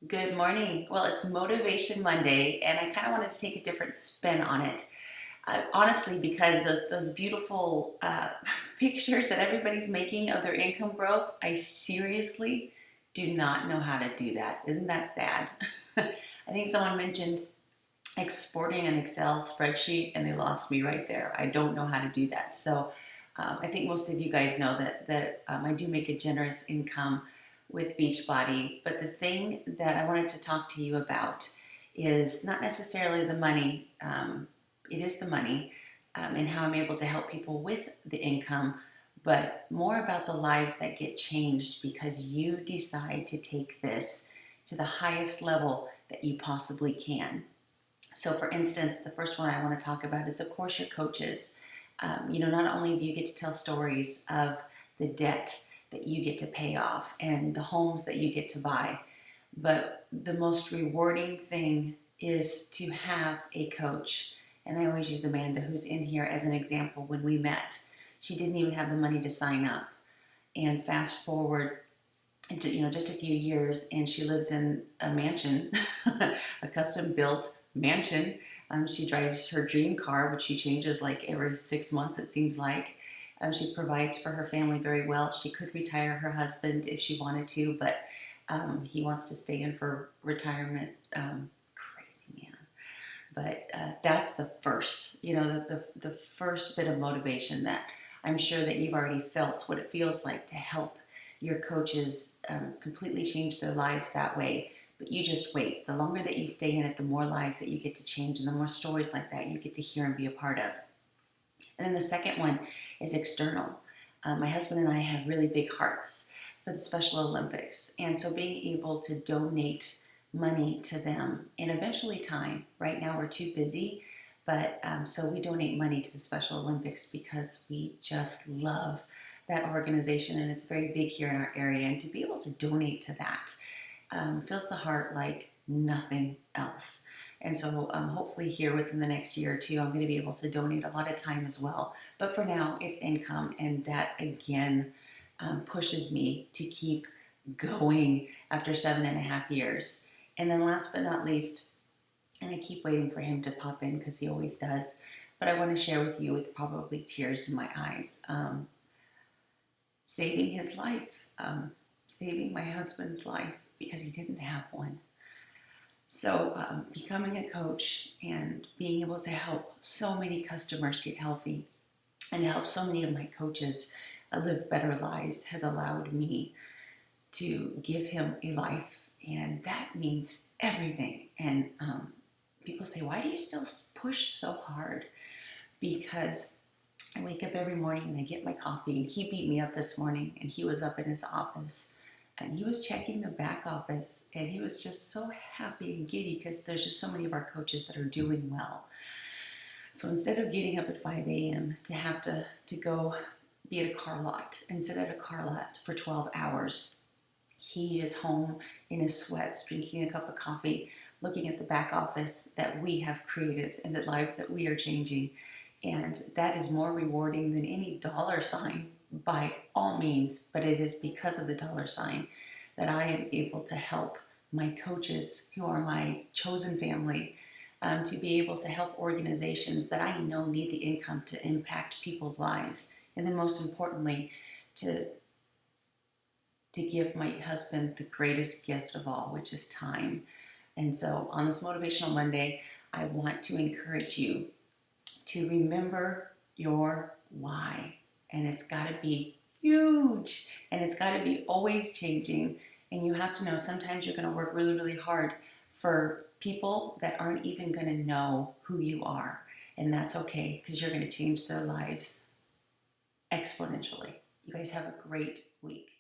Good morning. Well, it's Motivation Monday, and I kind of wanted to take a different spin on it. Honestly, because those beautiful pictures that everybody's making of their income growth, I seriously do not know how to do that. Isn't that sad? I think someone mentioned exporting an Excel spreadsheet, and they lost me right there. I don't know how to do that. So I think most of you guys know that I do make a generous income with Beachbody, but the thing that I wanted to talk to you about is not necessarily the money. It is the money and how I'm able to help people with the income, but more about the lives that get changed because you decide to take this to the highest level that you possibly can. So, for instance, the first one I want to talk about is, of course, your coaches. Not only do you get to tell stories of the debt that you get to pay off and the homes that you get to buy, but the most rewarding thing is to have a coach. And I always use Amanda, who's in here, as an example. When we met, she didn't even have the money to sign up. And fast forward into just a few years, and she lives in a mansion, a custom built mansion. She drives her dream car, which she changes like every 6 months, it seems like. She provides for her family very well. She could retire her husband if she wanted to, but he wants to stay in for retirement. Crazy man. But that's the first, the first bit of motivation that I'm sure that you've already felt what it feels like to help your coaches completely change their lives that way. But you just wait. The longer that you stay in it, the more lives that you get to change and the more stories like that you get to hear and be a part of. And then the second one is external. My husband and I have really big hearts for the Special Olympics. And so being able to donate money to them and eventually time. Right now we're too busy, but so we donate money to the Special Olympics because we just love that organization, and it's very big here in our area. And to be able to donate to that fills the heart like nothing else. And so hopefully here within the next year or two, I'm going to be able to donate a lot of time as well. But for now, it's income, and that again pushes me to keep going after 7.5 years. And then last but not least, and I keep waiting for him to pop in because he always does, but I want to share with you with probably tears in my eyes, saving his life, saving my husband's life because he didn't have one. So becoming a coach and being able to help so many customers get healthy and help so many of my coaches live better lives has allowed me to give him a life. And that means everything. And people say, why do you still push so hard? Because I wake up every morning and I get my coffee, and he beat me up this morning, and he was up in his office and he was checking the back office, and he was just so happy and giddy because there's just so many of our coaches that are doing well. So instead of getting up at 5 a.m. to have to go be at a car lot and sit at a car lot for 12 hours, he is home in his sweats, drinking a cup of coffee, looking at the back office that we have created and the lives that we are changing. And that is more rewarding than any dollar sign by all means, but it is because of the dollar sign that I am able to help my coaches, who are my chosen family, to be able to help organizations that I know need the income to impact people's lives. And then most importantly, to give my husband the greatest gift of all, which is time. And so on this Motivational Monday, I want to encourage you to remember your why. And it's got to be huge, and it's got to be always changing. And you have to know sometimes you're going to work really, really hard for people that aren't even going to know who you are. And that's okay, because you're going to change their lives exponentially. You guys have a great week.